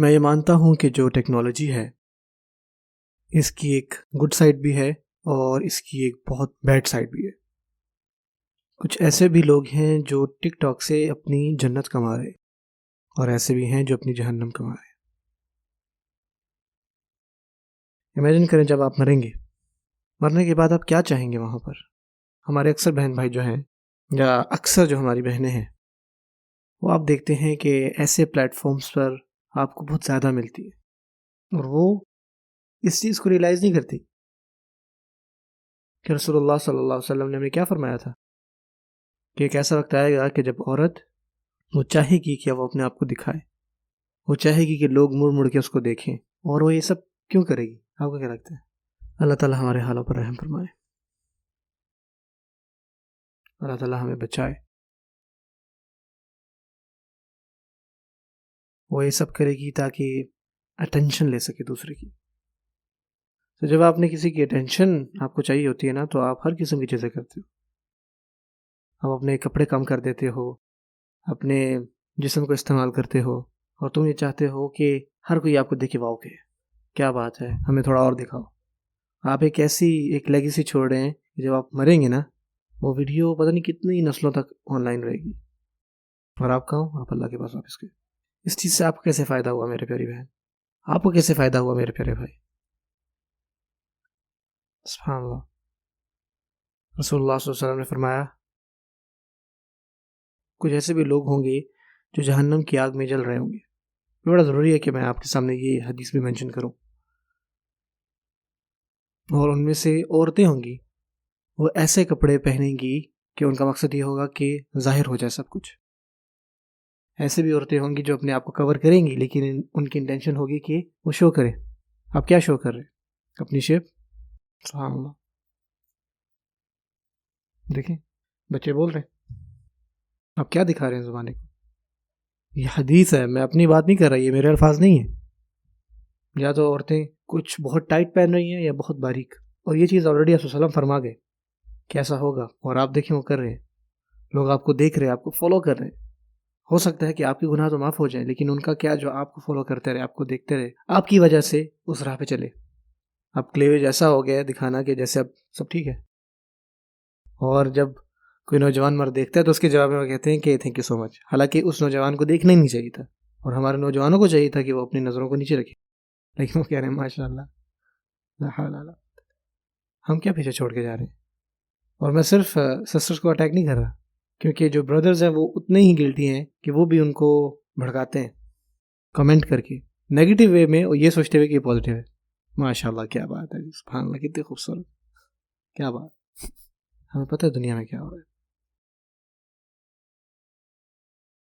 میں یہ مانتا ہوں کہ جو ٹیکنالوجی ہے اس کی ایک گڈ سائڈ بھی ہے اور اس کی ایک بہت بیڈ سائڈ بھی ہے۔ کچھ ایسے بھی لوگ ہیں جو ٹک ٹاک سے اپنی جنت کما رہے اور ایسے بھی ہیں جو اپنی جہنم کما رہے۔ امیجن کریں جب آپ مریں گے، مرنے کے بعد آپ کیا چاہیں گے وہاں پر؟ ہمارے اکثر بہن بھائی جو ہیں یا اکثر جو ہماری بہنیں ہیں وہ آپ دیکھتے ہیں کہ ایسے پلیٹ فارمز پر آپ کو بہت زیادہ ملتی ہے اور وہ اس چیز کو ریلائز نہیں کرتی کہ رسول اللہ صلی اللہ علیہ وسلم نے ہمیں کیا فرمایا تھا کہ ایک ایسا وقت آئے گا کہ جب عورت وہ چاہے گی کہ وہ اپنے آپ کو دکھائے، وہ چاہے گی کہ لوگ مڑ مڑ کے اس کو دیکھیں، اور وہ یہ سب کیوں کرے گی؟ آپ کو کیا لگتا ہے؟ اللہ تعالیٰ ہمارے حالوں پر رحم فرمائے، اللہ تعالیٰ ہمیں بچائے۔ وہ یہ سب کرے گی تاکہ اٹینشن لے سکے دوسرے کی۔ تو جب آپ نے کسی کی اٹینشن آپ کو چاہیے ہوتی ہے نا، تو آپ ہر قسم کی چیزیں کرتے ہو۔ آپ اپنے کپڑے کم کر دیتے ہو، اپنے جسم کو استعمال کرتے ہو، اور تم یہ چاہتے ہو کہ ہر کوئی آپ کو دیکھے، واؤ کہ کیا بات ہے، ہمیں تھوڑا اور دکھاؤ۔ آپ ایک ایسی ایک لیگیسی چھوڑ رہے ہیں کہ جب آپ مریں گے نا، وہ ویڈیو پتہ نہیں کتنی نسلوں تک آن لائن رہے گی، اور آپ کہاں ہو؟ آپ اللہ کے پاس واپس گئے۔ اس چیز سے آپ کو کیسے فائدہ ہوا میرے پیاری بہن؟ آپ کو کیسے فائدہ ہوا میرے پیارے بھائی؟ سبحان اللہ۔ رسول اللہ صلی اللہ علیہ وسلم نے فرمایا کچھ ایسے بھی لوگ ہوں گے جو جہنم کی آگ میں جل رہے ہوں گے۔ بڑا ضروری ہے کہ میں آپ کے سامنے یہ حدیث بھی منشن کروں۔ اور ان میں سے عورتیں ہوں گی، وہ ایسے کپڑے پہنیں گی کہ ان کا مقصد یہ ہوگا کہ ظاہر ہو جائے سب کچھ۔ ایسے بھی عورتیں ہوں گی جو اپنے آپ کو کور کریں گی، لیکن ان کی انٹینشن ہوگی کہ وہ شو کرے۔ آپ کیا شو کر رہے ہیں؟ اپنی شیپ۔ سبحان اللہ۔ دیکھیں بچے بول رہے ہیں، آپ کیا دکھا رہے ہیں زمانے کو؟ یہ حدیث ہے، میں اپنی بات نہیں کر رہا، یہ میرے الفاظ نہیں ہیں۔ یا تو عورتیں کچھ بہت ٹائٹ پہن رہی ہیں یا بہت باریک، اور یہ چیز آلریڈی آپ صلی اللہ علیہ وسلم فرما گئے کہ ایسا ہوگا، اور آپ دیکھیں وہ کر رہے ہیں۔ لوگ آپ کو دیکھ رہے ہیں، آپ کو فالو کر رہے ہیں۔ ہو سکتا ہے کہ آپ کی گناہ تو معاف ہو جائیں، لیکن ان کا کیا جو آپ کو فالو کرتے رہے، آپ کو دیکھتے رہے، آپ کی وجہ سے اس راہ پہ چلے۔ اب کلیویج ایسا ہو گیا ہے دکھانا کہ جیسے اب سب ٹھیک ہے، اور جب کوئی نوجوان مرد دیکھتا ہے تو اس کے جواب میں وہ کہتے ہیں کہ تھینک یو سو مچ، حالانکہ اس نوجوان کو دیکھنا ہی نہیں چاہیے تھا، اور ہمارے نوجوانوں کو چاہیے تھا کہ وہ اپنی نظروں کو نیچے رکھیں، لیکن وہ کہہ رہے ہیں ماشاء اللہ لا حول ولا قوة۔ ہم کیا پیچھے چھوڑ کے جا رہے ہیں؟ اور میں صرف سسٹرز کو اٹیک نہیں کر رہا، کیونکہ جو بردرز ہیں وہ اتنے ہی گلٹی ہیں کہ وہ بھی ان کو بھڑکاتے ہیں کمنٹ کر کے نیگیٹو وے میں، اور یہ سوچتے ہوئے کہ یہ پازیٹیو ہے۔ ماشاء اللہ کیا بات ہے، سبحان اللہ کتنی خوبصورت، کیا بات۔ ہمیں پتہ ہے دنیا میں کیا ہو رہا ہے۔